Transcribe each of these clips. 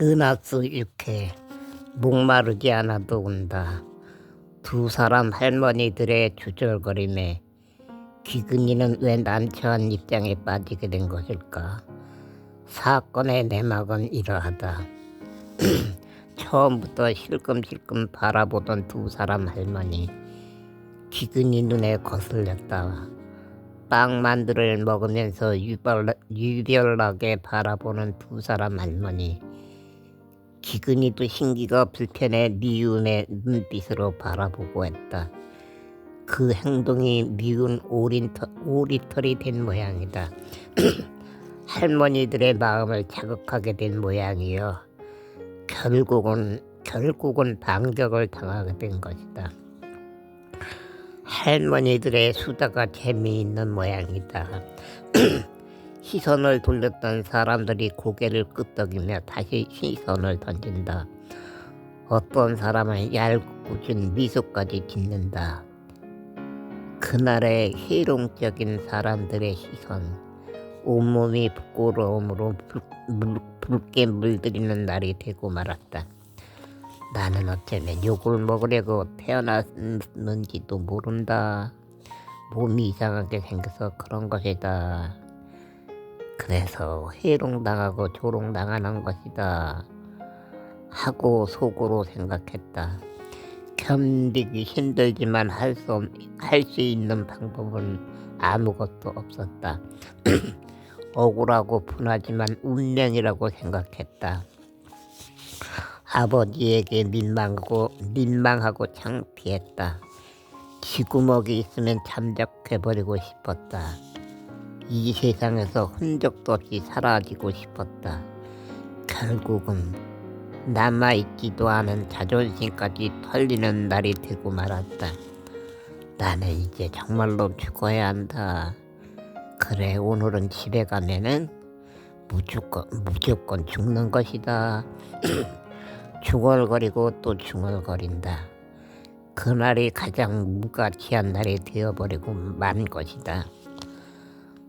은하수 육회 목마르지 않아도 온다. 두 사람 할머니들의 주절거림에 기근이는 왜 난처한 입장에 빠지게 된 것일까? 사건의 내막은 이러하다. 처음부터 실끔실끔 바라보던 두 사람 할머니, 기근이 눈에 거슬렸다. 빵만두를 먹으면서 유별나게 바라보는 두 사람 할머니, 기근이도 신기가 불편해 미움의 눈빛으로 바라보고 했다. 그 행동이 미운 오리털이 된 모양이다. 할머니들의 마음을 자극하게 된 모양이요. 결국은 반격을 당하게 된 것이다. 할머니들의 수다가 재미있는 모양이다. 시선을 돌렸던 사람들이 고개를 끄덕이며 다시 시선을 던진다. 어떤 사람은 얇고 준 미소까지 짓는다. 그날의 희롱적인 사람들의 시선, 온몸이 부끄러움으로 붉게 물들이는 날이 되고 말았다. 나는 어쩌면 욕을 먹으려고 태어났는지도 모른다. 몸이 이상하게 생겨서 그런 것이다. 그래서 해롱당하고 조롱당하는 것이다 하고 속으로 생각했다. 견디기 힘들지만 할 수 있는 방법은 아무것도 없었다. 억울하고 분하지만 운명이라고 생각했다. 아버지에게 민망하고 창피했다. 쥐구멍이 있으면 잠적해버리고 싶었다. 이 세상에서 흔적도 없이 사라지고 싶었다. 결국은 남아있지도 않은 자존심까지 털리는 날이 되고 말았다. 나는 이제 정말로 죽어야 한다. 그래, 오늘은 집에 가면은 무조건 죽는 것이다. 중얼거리고 또 중얼거린다. 그날이 가장 무가치한 날이 되어버리고 만 것이다.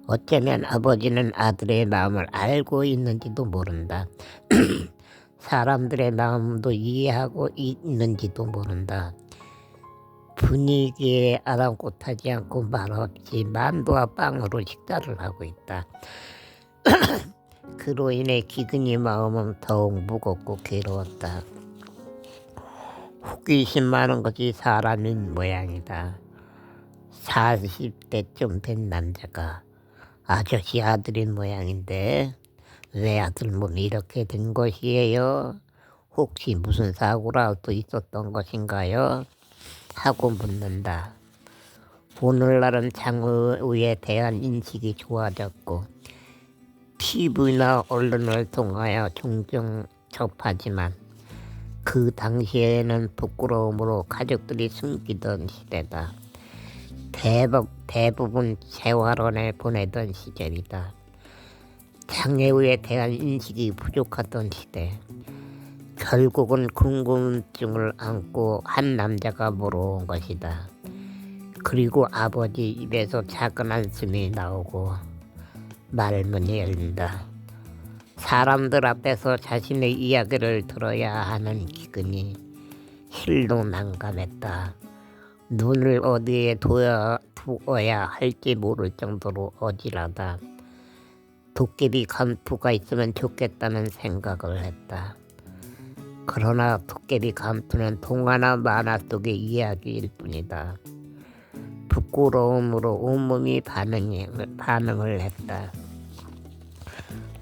어쩌면 아버지는 아들의 마음을 알고 있는지도 모른다. 사람들의 마음도 이해하고 있는지도 모른다. 분위기에 아랑곳하지 않고 말없이 만두와 빵으로 식사를 하고 있다. 그로 인해 기근이 마음은 더욱 무겁고 괴로웠다. 호기심 많은 것이 사람인 모양이다. 40대쯤 된 남자가 아저씨 아들인 모양인데 왜 아들 몸이 이렇게 된 것이에요? 혹시 무슨 사고라도 있었던 것인가요? 하고 묻는다. 오늘날은 장애에 대한 인식이 좋아졌고 TV나 언론을 통하여 종종 접하지만 그 당시에는 부끄러움으로 가족들이 숨기던 시대다. 대부분 재활원에 보내던 시절이다. 장애에 대한 인식이 부족하던 시대. 결국은 궁금증을 안고 한 남자가 물어온 것이다. 그리고 아버지 입에서 작은 한숨이 나오고 말문이 열린다. 사람들 앞에서 자신의 이야기를 들어야 하는 기근이 힐도 난감했다. 눈을 어디에 두어야 할지 모를 정도로 어지러다. 도깨비 감투가 있으면 좋겠다는 생각을 했다. 그러나 도깨비 감투는 동화나 만화 속의 이야기일 뿐이다. 부끄러움으로 온몸이 반응을 했다.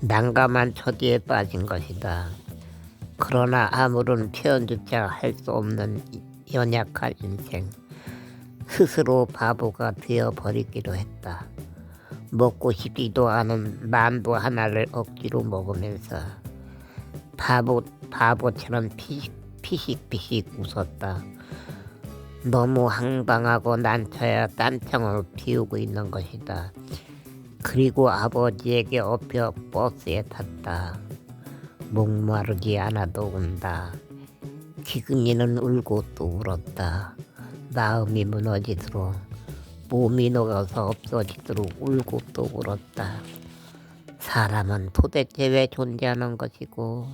난감한 처지에 빠진 것이다. 그러나 아무런 표현조차 할 수 없는 연약한 인생. 스스로 바보가 되어버리기로 했다. 먹고 싶지도 않은 만두 하나를 억지로 먹으면서 바보처럼 피식피식 웃었다. 너무 황당하고 난처해 딴청을 피우고 있는 것이다. 그리고 아버지에게 업혀 버스에 탔다. 목마르지 않아도 온다. 기근이는 울고 또 울었다. 마음이 무너지도록, 몸이 녹아서 없어지도록 울고 또 울었다. 사람은 도대체 왜 존재하는 것이고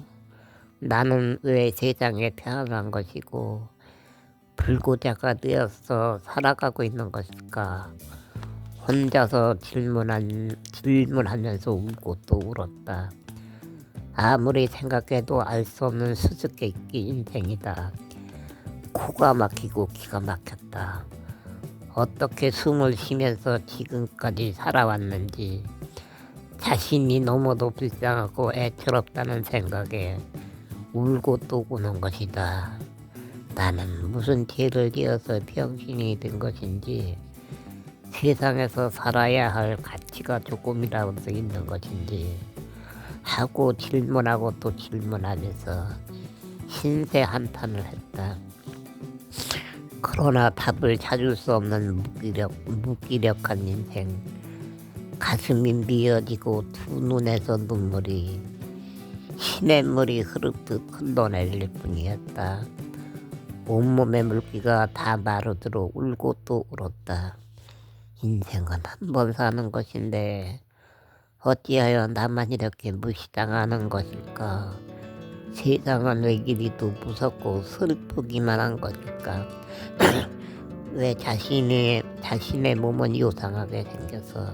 나는 왜 세상에 태어난 것이고 불구자가 되어서 살아가고 있는 것일까? 혼자서 질문하면서 울고 또 울었다. 아무리 생각해도 알 수 없는 수수께끼 인생이다. 코가 막히고 기가 막혔다. 어떻게 숨을 쉬면서 지금까지 살아왔는지 자신이 너무도 불쌍하고 애처롭다는 생각에 울고 또 우는 것이다. 나는 무슨 죄를 지어서 병신이 된 것인지, 세상에서 살아야 할 가치가 조금이라도 있는 것인지 하고 질문하고 또 질문하면서 신세 한탄을 했다. 그러나 답을 찾을 수 없는 무기력한 인생, 가슴이 미어지고 두 눈에서 눈물이 시냇물이 흐르듯 흘러내릴 뿐이었다. 온몸의 물기가 다 마르도록 울고 또 울었다. 인생은 한 번 사는 것인데 어찌하여 나만 이렇게 무시당하는 것일까? 세상은 왜 이리도 무섭고 슬프기만 한 것일까? 왜 자신의 몸은 요상하게 생겨서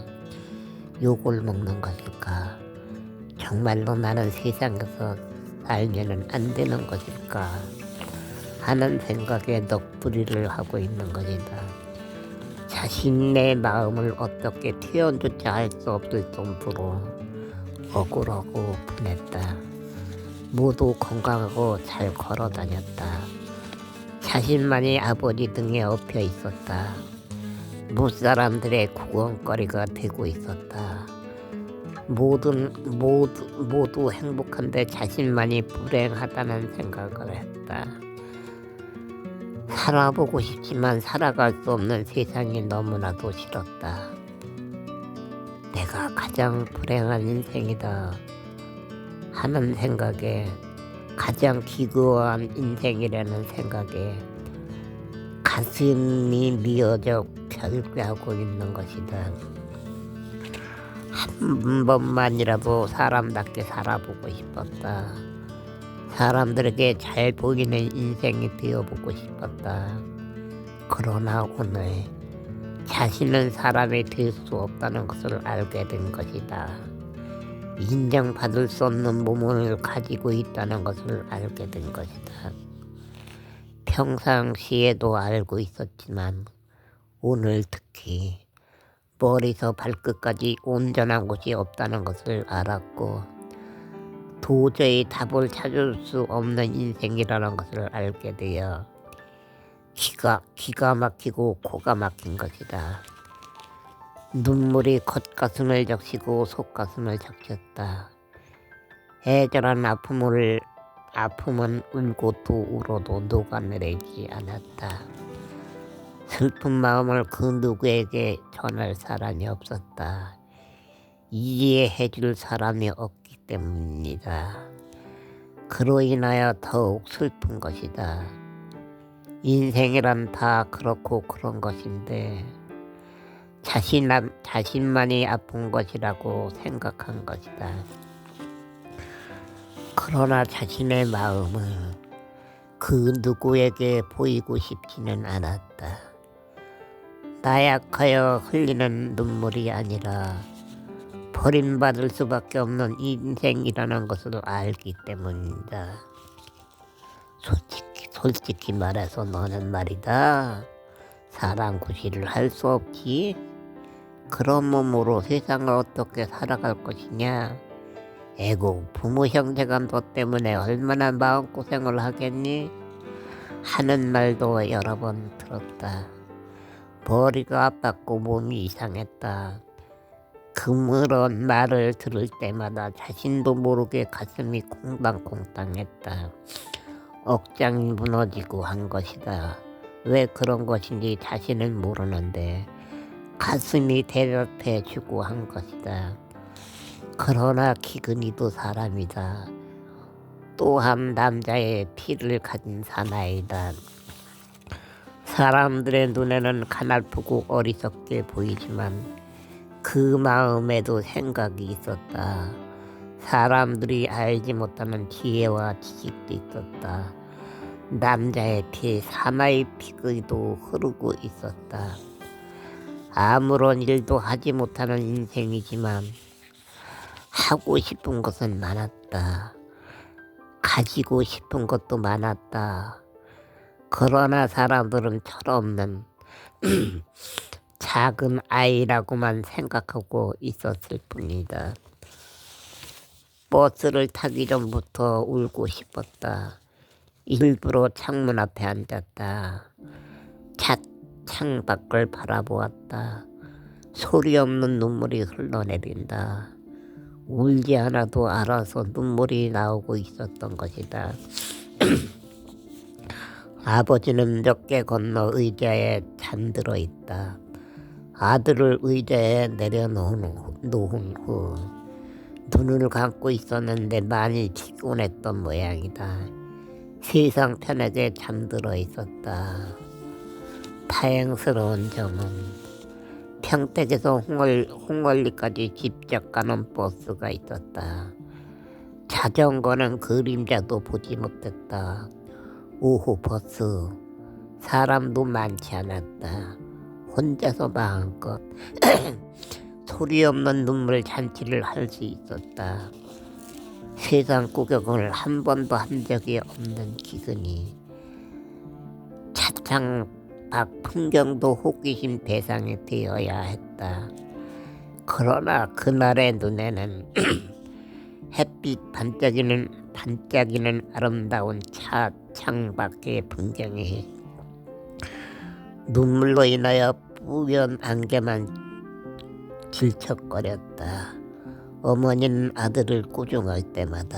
욕을 먹는 것일까? 정말로 나는 세상에서 살면은 안 되는 것일까? 하는 생각에 넋두리를 하고 있는 것이다. 자신의 마음을 어떻게 표현조차 할 수 없을 정도로 억울하고 분했다. 모두 건강하고 잘 걸어 다녔다. 자신만이 아버지 등에 엎여 있었다. 무사람들의 구원거리가 되고 있었다. 모두 행복한데 자신만이 불행하다는 생각을 했다. 살아보고 싶지만 살아갈 수 없는 세상이 너무나도 싫었다. 내가 가장 불행한 인생이다 하는 생각에, 가장 기구한 인생이라는 생각에 가슴이 미어져 결괴하고 있는 것이다. 한 번만이라도 사람답게 살아보고 싶었다. 사람들에게 잘 보이는 인생이 되어보고 싶었다. 그러나 오늘 자신은 사람이 될 수 없다는 것을 알게 된 것이다. 인정받을 수 없는 몸을 가지고 있다는 것을 알게 된 것이다. 평상시에도 알고 있었지만 오늘 특히 머리서 발끝까지 온전한 곳이 없다는 것을 알았고, 도저히 답을 찾을 수 없는 인생이라는 것을 알게 되어 기가 막히고 코가 막힌 것이다. 눈물이 겉가슴을 적시고 속가슴을 적셨다. 애절한 아픔은 울고 또 울어도 녹아내리지 않았다. 슬픈 마음을 그 누구에게 전할 사람이 없었다. 이해해줄 사람이 없기 때문이다. 그로 인하여 더욱 슬픈 것이다. 인생이란 다 그렇고 그런 것인데 자신만이 아픈 것이라고 생각한 것이다. 그러나 자신의 마음을 그 누구에게 보이고 싶지는 않았다. 나약하여 흘리는 눈물이 아니라 버림받을 수밖에 없는 인생이라는 것을 알기 때문이다. 솔직히 말해서 너는 말이다, 사람 구실을 할 수 없지. 그런 몸으로 세상을 어떻게 살아갈 것이냐. 에고 부모 형제가 너 때문에 얼마나 마음고생을 하겠니? 하는 말도 여러 번 들었다. 머리가 아팠고 몸이 이상했다. 그런 말을 들을 때마다 자신도 모르게 가슴이 콩당콩당했다. 억장이 무너지고 한 것이다. 왜 그런 것인지 자신은 모르는데 가슴이 대답해주고 한 것이다. 그러나 기근이도 사람이다. 또한 남자의 피를 가진 사나이다. 사람들의 눈에는 가냘프고 어리석게 보이지만 그 마음에도 생각이 있었다. 사람들이 알지 못하는 지혜와 지식도 있었다. 남자의 피, 사나이 피도 흐르고 있었다. 아무런 일도 하지 못하는 인생이지만 하고 싶은 것은 많았다. 가지고 싶은 것도 많았다. 그러나 사람들은 철없는 작은 아이라고만 생각하고 있었을 뿐이다. 버스를 타기 전부터 울고 싶었다. 일부러 창문 앞에 앉았다. 창밖을 바라보았다. 소리 없는 눈물이 흘러내린다. 울지 않아도 알아서 눈물이 나오고 있었던 것이다. 아버지는 몇 개 건너 의자에 잠들어 있다. 아들을 의자에 내려놓은 후 눈을 감고 있었는데 많이 피곤했던 모양이다. 세상 편하게 잠들어 있었다. 다행스러운 점은 평택에서 홍월리까지 직접 가는 버스가 있었다. 자전거는 그림자도 보지 못했다. 오후 버스, 사람도 많지 않았다. 혼자서 마음껏 소리 없는 눈물 잔치를 할 수 있었다. 세상 구경을 한 번도 한 적이 없는 기근이 차창 밖 풍경도 호기심 대상이 되어야 했다. 그러나 그날의 눈에는 햇빛 반짝이는 아름다운 차창 밖의 풍경이 눈물로 인하여 뿌연 안개만 질척거렸다. 어머니는 아들을 꾸중할 때마다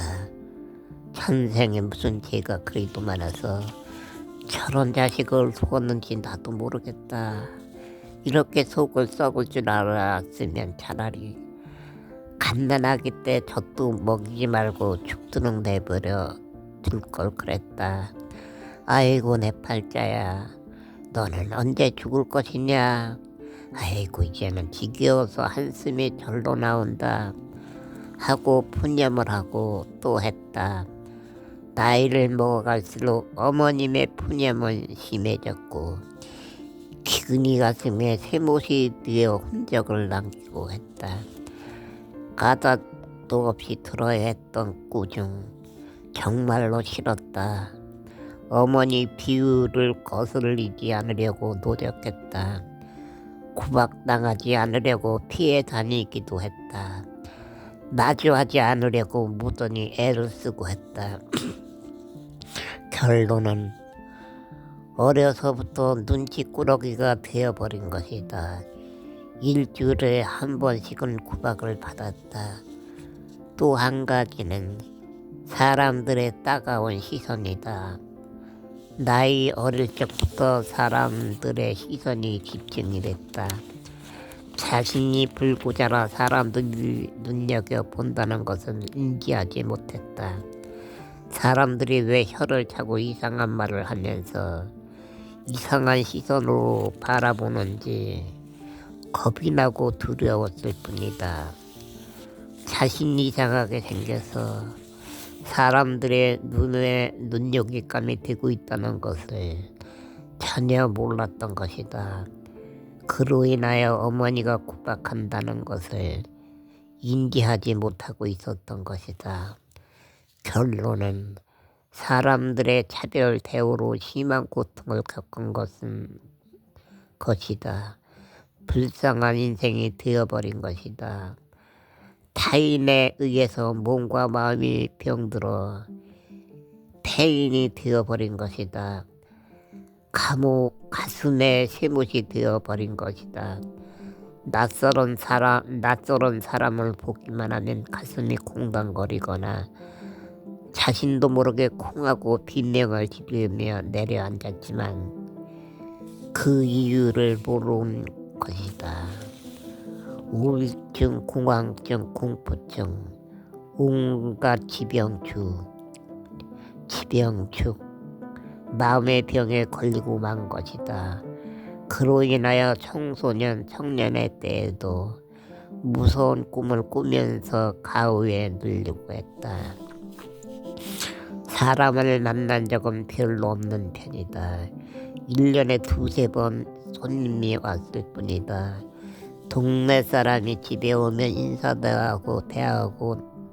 천생에 무슨 죄가 그리도 많아서 저런 자식을 속았는지 나도 모르겠다. 이렇게 속을 썩을 줄 알았으면 차라리 갓난아기 때 젖도 먹이지 말고 죽도록 내버려 둘 걸 그랬다. 아이고 내 팔자야, 너는 언제 죽을 것이냐. 아이고 이제는 지겨워서 한숨이 절로 나온다 하고 푸념을 하고 또 했다. 나이를 먹어갈수록 어머님의 푸념은 심해졌고 기근이 가슴에 새못이 되어 흔적을 남기고 했다. 까닭도 없이 들어야 했던 꾸중 정말로 싫었다. 어머니 비유를 거스르지 않으려고 노력했다. 구박당하지 않으려고 피해 다니기도 했다. 마주하지 않으려고 무던히 애를 쓰고 했다. 결론은 어려서부터 눈치꾸러기가 되어버린 것이다. 일주일에 한 번씩은 구박을 받았다. 또 한 가지는 사람들의 따가운 시선이다. 나이 어릴 적부터 사람들의 시선이 집중이 됐다. 자신이 불고 자라 사람들이 눈여겨본다는 것은 인지하지 못했다. 사람들이 왜 혀를 차고 이상한 말을 하면서 이상한 시선으로 바라보는지 겁이 나고 두려웠을 뿐이다. 자신이 이상하게 생겨서 사람들의 눈에 눈요깃감이 되고 있다는 것을 전혀 몰랐던 것이다. 그로 인하여 어머니가 구박한다는 것을 인지하지 못하고 있었던 것이다. 결론은 사람들의 차별 대우로 심한 고통을 겪은 것이다. 불쌍한 인생이 되어버린 것이다. 타인에 의해서 몸과 마음이 병들어 폐인이 되어버린 것이다. 가슴에 새못이 되어버린 것이다. 낯설은 사람을 보기만 하면 가슴이 콩당거리거나 자신도 모르게 콩하고 빈명을 지르며 내려앉았지만 그 이유를 모르는 것이다. 우울증, 공황증, 공포증, 온갖 지병축, 마음의 병에 걸리고 만 것이다. 그로 인하여 청소년, 청년의 때에도 무서운 꿈을 꾸면서 가위에 눌리고 했다. 사람을 만난 적은 별로 없는 편이다. 1년에 두세 번 손님이 왔을 뿐이다. 동네 사람이 집에 오면 인사도 하고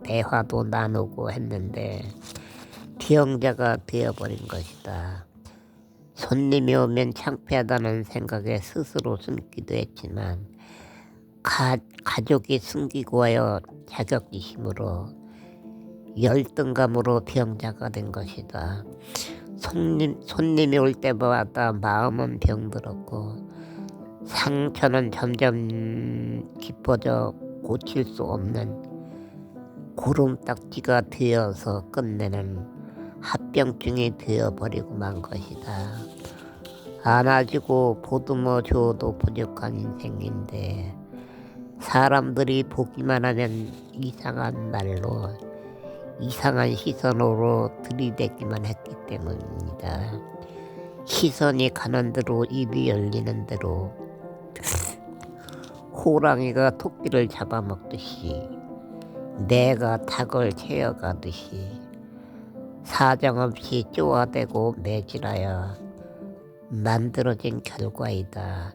대화도 나누고 했는데 비영자가 되어버린 것이다. 손님이 오면 창피하다는 생각에 스스로 숨기도 했지만 가족이 숨기고 하여 자격지심으로 열등감으로 병자가 된 것이다. 손님이 올 때마다 마음은 병들었고 상처는 점점 깊어져 고칠 수 없는 고름딱지가 되어서 끝내는 합병증이 되어버리고 만 것이다. 안아주고 보듬어 줘도 부족한 인생인데 사람들이 보기만 하면 이상한 말로 이상한 시선으로 들이대기만 했기 때문이다. 시선이 가는 대로 입이 열리는 대로 호랑이가 토끼를 잡아먹듯이 내가 닭을 채어가듯이 사정없이 쪼아대고 매질하여 만들어진 결과이다.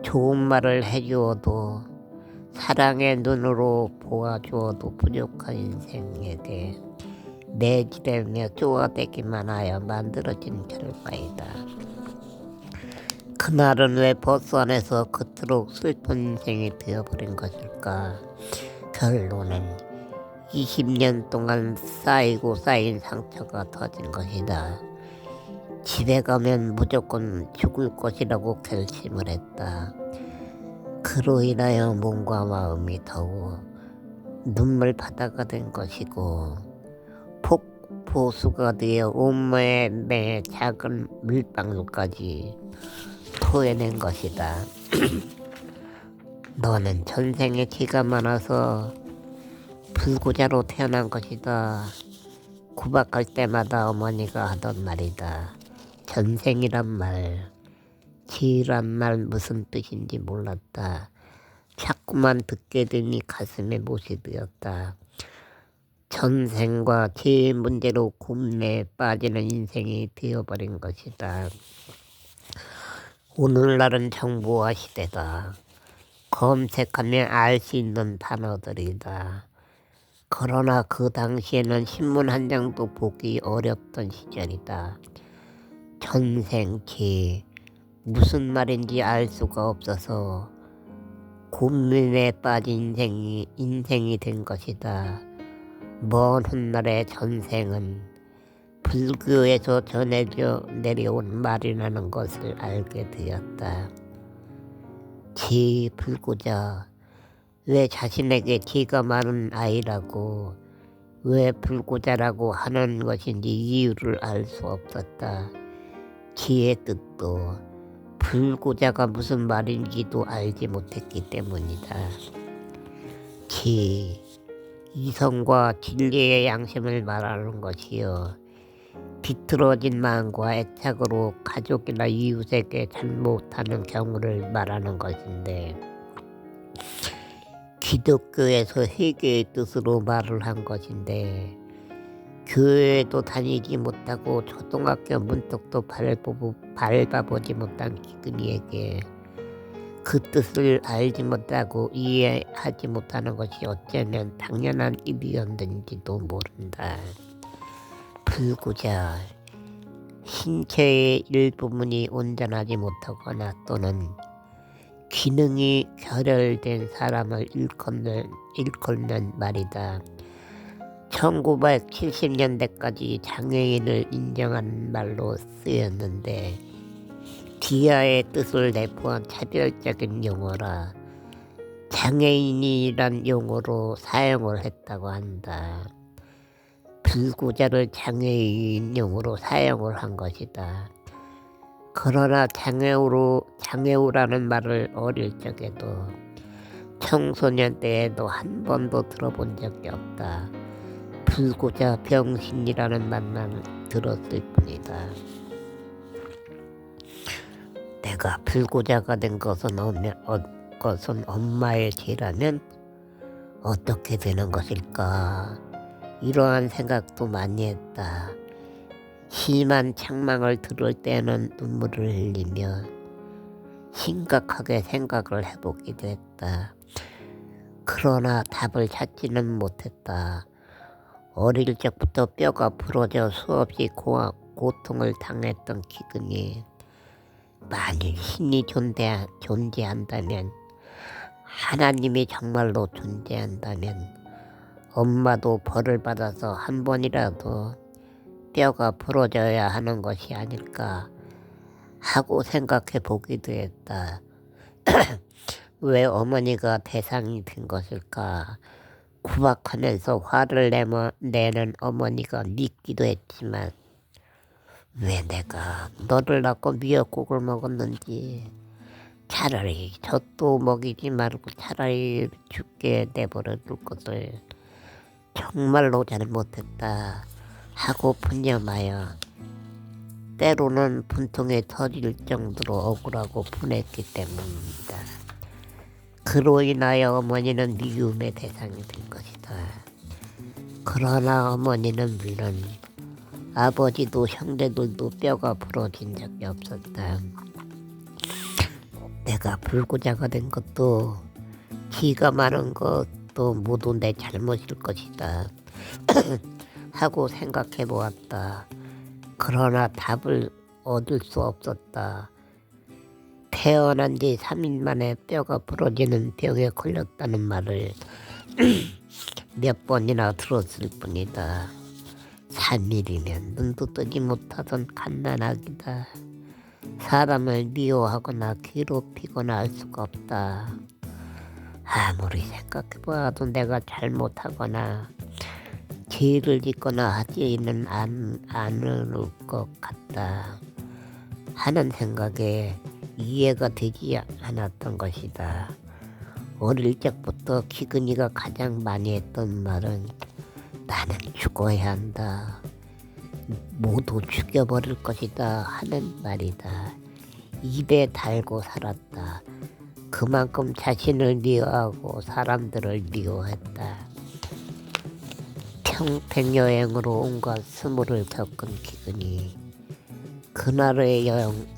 좋은 말을 해주어도 사랑의 눈으로 보아주어도 부족한 인생에게 매질하며 쪼아대기만 하여 만들어진 결과이다. 그날은 왜 버스 안에서 그토록 슬픈 인생이 되어버린 것일까? 결론은 20년 동안 쌓이고 쌓인 상처가 터진 것이다. 집에 가면 무조건 죽을 것이라고 결심을 했다. 그로 인하여 몸과 마음이 더욱 눈물바다가 된 것이고 폭포수가 되어 온몸에 작은 물방울까지 토해낸 것이다. 너는 전생에 기가 많아서 불구자로 태어난 것이다. 구박할 때마다 어머니가 하던 말이다. 전생이란 말, 기란 말 무슨 뜻인지 몰랐다. 자꾸만 듣게 되니 가슴에 못이 되었다. 전생과 제 문제로 곰내에 빠지는 인생이 되어버린 것이다. 오늘날은 정보화 시대다. 검색하면 알 수 있는 단어들이다. 그러나 그 당시에는 신문 한 장도 보기 어렵던 시절이다. 전생기 무슨 말인지 알 수가 없어서 고민에 빠진 인생이 된 것이다. 먼 훗날의 전생은 불교에서 전해져 내려온 말이라는 것을 알게 되었다. 지 불구자, 왜 자신에게 기가 많은 아이라고 왜 불구자라고 하는 것인지 이유를 알 수 없었다. 기의 뜻도 불구자가 무슨 말인지도 알지 못했기 때문이다. 기, 이성과 진리의 양심을 말하는 것이요 비틀어진 마음과 애착으로 가족이나 이웃에게 잘못하는 경우를 말하는 것인데 기독교에서 회개의 뜻으로 말을 한 것인데 교회에도 다니지 못하고 초등학교 문턱도 밟아보지 못한 기근이에게 그 뜻을 알지 못하고 이해하지 못하는 것이 어쩌면 당연한 일이었는지도 모른다. 불구자, 신체의 일부분이 온전하지 못하거나 또는 기능이 결혈된 사람을 일컫는 말이다. 1970년대까지 장애인을 인정한 말로 쓰였는데 디아의 뜻을 내포한 차별적인 용어라 장애인이란 용어로 사용을 했다고 한다. 불구자를 장애인용으로 사용을 한 것이다. 그러나 장애우라는 말을 어릴 적에도 청소년 때에도 한 번도 들어본 적이 없다. 불구자 병신이라는 말만 들었을 뿐이다. 내가 불구자가 된 것은 것은 엄마의 죄라면 어떻게 되는 것일까? 이러한 생각도 많이 했다. 심한 책망을 들을 때는 눈물을 흘리며 심각하게 생각을 해보기도 했다. 그러나 답을 찾지는 못했다. 어릴 적부터 뼈가 부러져 수없이 고통을 당했던 기근이 만일 신이 존재한다면, 하나님이 정말로 존재한다면 엄마도 벌을 받아서 한 번이라도 뼈가 부러져야 하는 것이 아닐까 하고 생각해 보기도 했다. 왜 어머니가 대상이 된 것일까? 구박하면서 화를 내는 어머니가 믿기도 했지만 왜 내가 너를 낳고 미역국을 먹었는지, 차라리 젖도 먹이지 말고 차라리 죽게 내버려 둘 것을 정말로 잘못했다 하고 분념하여 때로는 분통에 터질 정도로 억울하고 분했기 때문입니다. 그로 인하여 어머니는 미움의 대상이 된 것이다. 그러나 어머니는 물론 아버지도 형제들도 뼈가 부러진 적이 없었다. 내가 불구자가 된 것도 기가 많은 것도 모두 내 잘못일 것이다 하고 생각해 보았다. 그러나 답을 얻을 수 없었다. 태어난 지 3일 만에 뼈가 부러지는 병에 걸렸다는 말을 몇 번이나 들었을 뿐이다. 3일이면 눈도 뜨지 못하던 갓난아기다. 사람을 미워하거나 괴롭히거나 할 수가 없다. 아무리 생각해봐도 내가 잘못하거나 죄를 짓거나 하지는 않을 것 같다 하는 생각에 이해가 되지 않았던 것이다. 어릴 적부터 기근이가 가장 많이 했던 말은 나는 죽어야 한다, 모두 죽여버릴 것이다 하는 말이다. 입에 달고 살았다. 그만큼 자신을 미워하고 사람들을 미워했다. 평택여행으로 온갖 스물을 겪은 기근이 그날의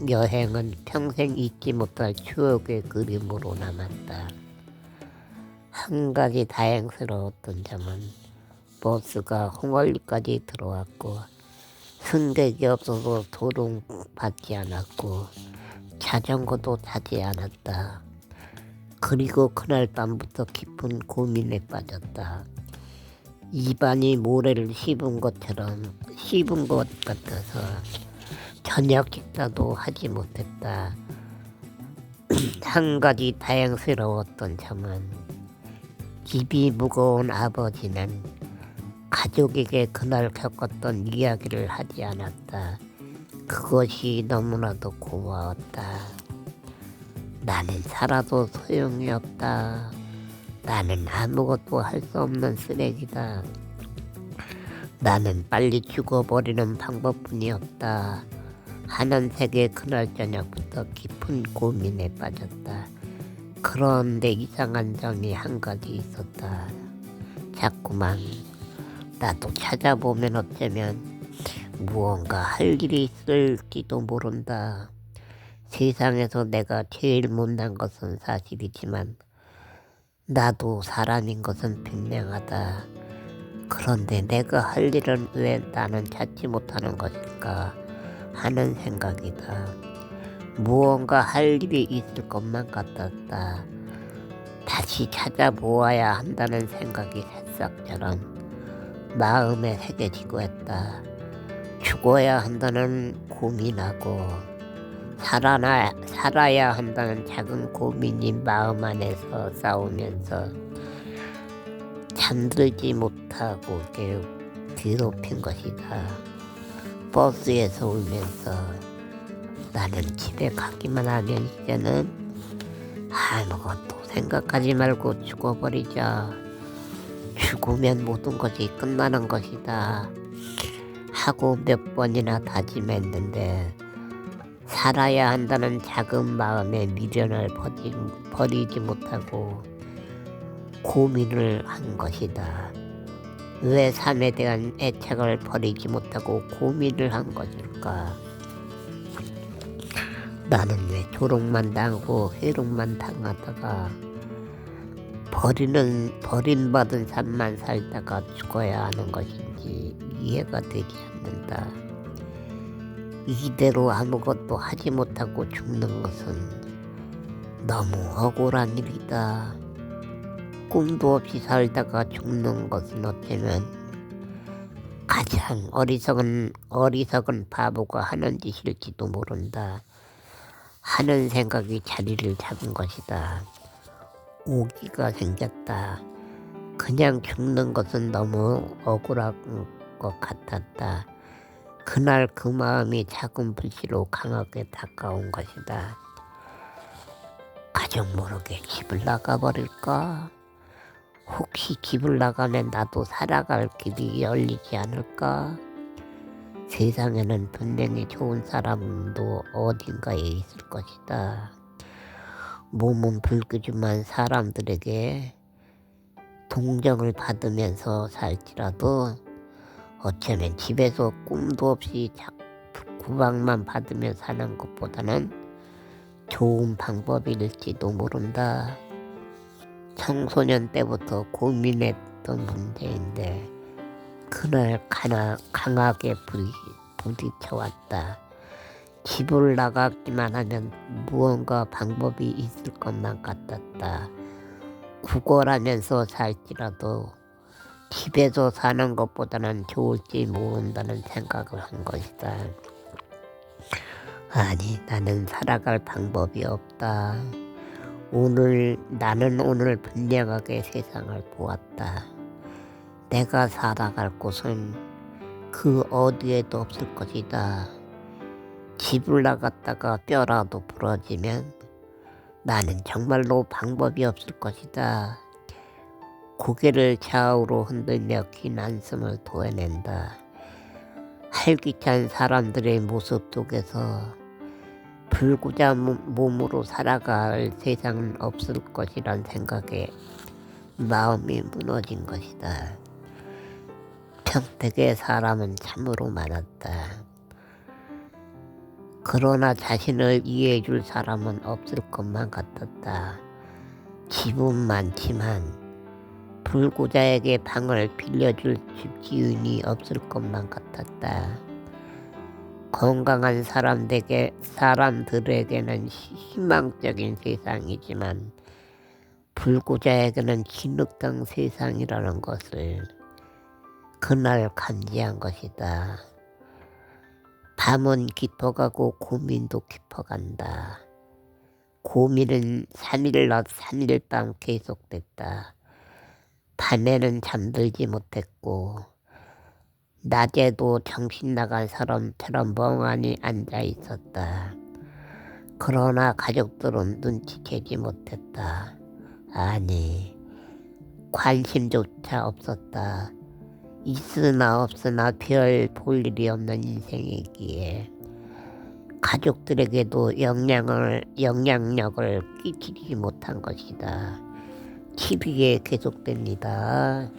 여행은 평생 잊지 못할 추억의 그림으로 남았다. 한 가지 다행스러웠던 점은 버스가 홍월리까지 들어왔고 승객이 없어서 도롱받지 않았고 자전거도 타지 않았다. 그리고 그날 밤부터 깊은 고민에 빠졌다. 입안이 모래를 씹은 것 같아서 저녁 식사도 하지 못했다. 한 가지 다행스러웠던 점은 집이 무거운 아버지는 가족에게 그날 겪었던 이야기를 하지 않았다. 그것이 너무나도 고마웠다. 나는 살아도 소용이 없다. 나는 아무것도 할 수 없는 쓰레기다. 나는 빨리 죽어버리는 방법뿐이 없다 하는 색의 그날 저녁부터 깊은 고민에 빠졌다. 그런데 이상한 점이 한 가지 있었다. 자꾸만 나도 찾아보면 어쩌면 무언가 할 일이 있을지도 모른다. 세상에서 내가 제일 못난 것은 사실이지만 나도 사람인 것은 분명하다. 그런데 내가 할 일은 왜 나는 찾지 못하는 것일까 하는 생각이다. 무언가 할 일이 있을 것만 같았다. 다시 찾아보아야 한다는 생각이 새싹처럼 마음에 새겨지고 했다. 죽어야 한다는 고민하고 살아야 한다는 작은 고민이 마음 안에서 싸우면서 잠들지 못하고 괴롭힌 것이다. 버스에서 울면서 나는 집에 가기만 하면 이제는 아무것도 생각하지 말고 죽어버리자. 죽으면 모든 것이 끝나는 것이다 하고 몇 번이나 다짐했는데 살아야 한다는 작은 마음의 미련을 버리지 못하고 고민을 한 것이다. 왜 삶에 대한 애착을 버리지 못하고 고민을 한 것일까? 나는 왜 조롱만 당하고 회롱만 당하다가 버림받은 삶만 살다가 죽어야 하는 것인지 이해가 되지 않는다. 이대로 아무것도 하지 못하고 죽는 것은 너무 억울한 일이다. 꿈도 없이 살다가 죽는 것은 어쩌면 가장 어리석은 바보가 하는 짓일지도 모른다. 하는 생각이 자리를 잡은 것이다. 오기가 생겼다. 그냥 죽는 것은 너무 억울한 것 같았다. 그날 그 마음이 작은 불씨로 강하게 다가온 것이다. 가정 모르게 집을 나가버릴까? 혹시 집을 나가면 나도 살아갈 길이 열리지 않을까? 세상에는 분명히 좋은 사람도 어딘가에 있을 것이다. 몸은 불구지만 사람들에게 동정을 받으면서 살지라도 어쩌면 집에서 꿈도 없이 구박만 받으며 사는 것보다는 좋은 방법일지도 모른다. 청소년 때부터 고민했던 문제인데 그날 강하게 부딪혀왔다. 집을 나가기만 하면 무언가 방법이 있을 것만 같았다. 구걸하면서 살지라도 집에서 사는 것보다는 좋을지 모른다는 생각을 한 것이다. 아니, 나는 살아갈 방법이 없다. 나는 오늘 분명하게 세상을 보았다. 내가 살아갈 곳은 그 어디에도 없을 것이다. 집을 나갔다가 뼈라도 부러지면 나는 정말로 방법이 없을 것이다. 고개를 좌우로 흔들며 긴 한숨을 토해낸다. 활기찬 사람들의 모습 속에서 불구자 몸으로 살아갈 세상은 없을 것이란 생각에 마음이 무너진 것이다. 평택의 사람은 참으로 많았다. 그러나 자신을 이해해줄 사람은 없을 것만 같았다. 집은 많지만 불구자에게 방을 빌려줄 집주인이 없을 것만 같았다. 건강한 사람들에게는 희망적인 세상이지만 불구자에게는 진흙탕 세상이라는 것을 그날 감지한 것이다. 밤은 깊어가고 고민도 깊어간다. 고민은 3일낮 3일밤 계속됐다. 밤에는 잠들지 못했고 낮에도 정신 나간 사람처럼 멍하니 앉아 있었다. 그러나 가족들은 눈치채지 못했다. 아니, 관심조차 없었다. 있으나 없으나 별 볼 일이 없는 인생이기에 가족들에게도 영향력을 끼치지 못한 것이다. TV에 계속됩니다.